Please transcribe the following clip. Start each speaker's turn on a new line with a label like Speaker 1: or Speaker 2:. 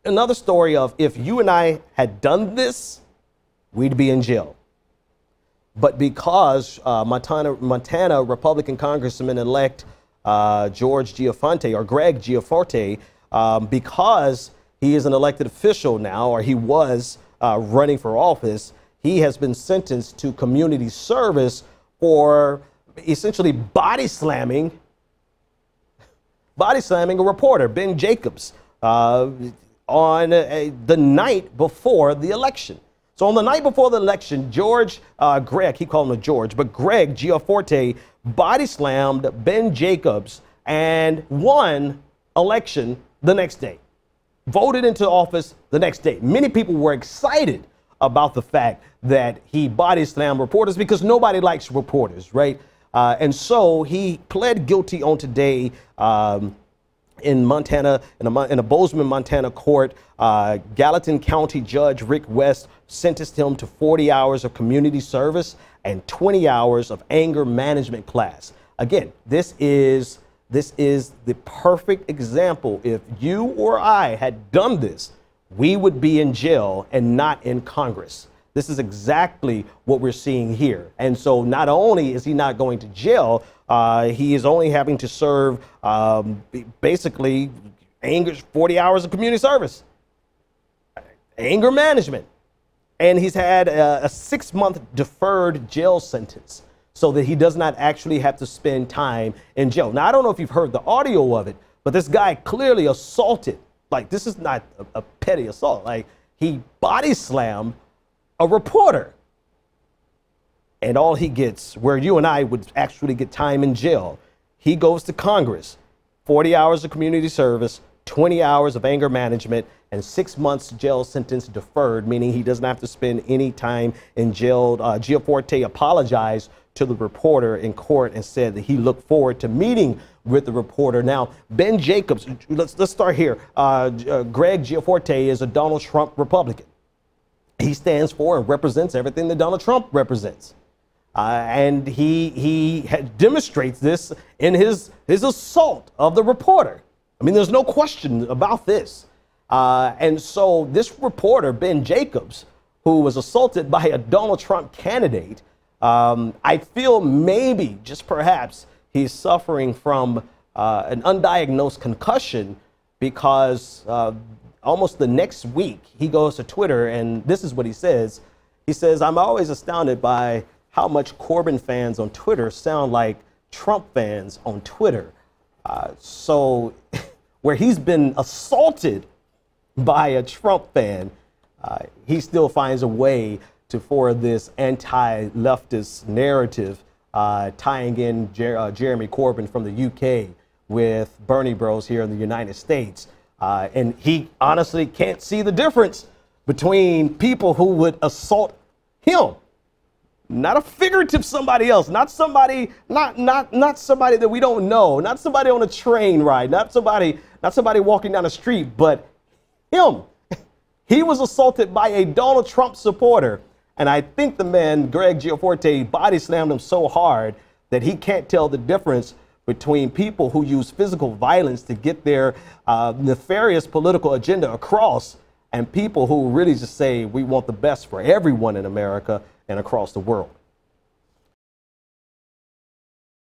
Speaker 1: another story of if you and I had done this, we'd be in jail. But because Montana Republican Congressman-elect George Gianforte, or Greg Gianforte, because he is an elected official now, or he was running for office, he has been sentenced to community service for essentially body slamming a reporter, Ben Jacobs, on the night before the election. So on the night before the election, Greg, he called him George, but Greg Gianforte body slammed Ben Jacobs and won election the next day, voted into office the next day. Many people were excited about the fact that he body slammed reporters because nobody likes reporters, right? And so he pled guilty on today in Montana, in a Bozeman, Montana court. Gallatin County Judge Rick West sentenced him to 40 hours of community service and 20 hours of anger management class. Again, this is the perfect example. If you or I had done this, we would be in jail and not in Congress. This is exactly what we're seeing here. And so not only is he not going to jail, he is only having to serve basically 40 hours of community service, anger management. And he's had a 6-month deferred jail sentence so that he does not actually have to spend time in jail. Now, I don't know if you've heard the audio of it, but this guy clearly assaulted. Like, this is not a petty assault. Like, he body slammed a reporter. And all he gets, where you and I would actually get time in jail, he goes to Congress, 40 hours of community service, 20 hours of anger management, and 6 months jail sentence deferred, meaning he doesn't have to spend any time in jail. Gianforte apologized to the reporter in court and said that he looked forward to meeting with the reporter. Now, Ben Jacobs, let's start here. Greg Gianforte is a Donald Trump Republican. He stands for and represents everything that Donald Trump represents. And he demonstrates this in his assault of the reporter. I mean, there's no question about this. And so this reporter, Ben Jacobs, who was assaulted by a Donald Trump candidate, I feel maybe, just perhaps, he's suffering from an undiagnosed concussion because almost the next week he goes to Twitter and this is what he says. He says, "I'm always astounded by how much Corbyn fans on Twitter sound like Trump fans on Twitter." So where he's been assaulted by a Trump fan, he still finds a way to forward this anti-leftist narrative, tying in Jeremy Corbyn from the UK with Bernie Bros here in the United States. And he honestly can't see the difference between people who would assault him. Not a figurative somebody else, not somebody that we don't know, not somebody on a train ride, not somebody walking down the street, but him. He was assaulted by a Donald Trump supporter. And I think the man, Greg Gianforte, body slammed him so hard that he can't tell the difference between people who use physical violence to get their nefarious political agenda across and people who really just say we want the best for everyone in America and across the world.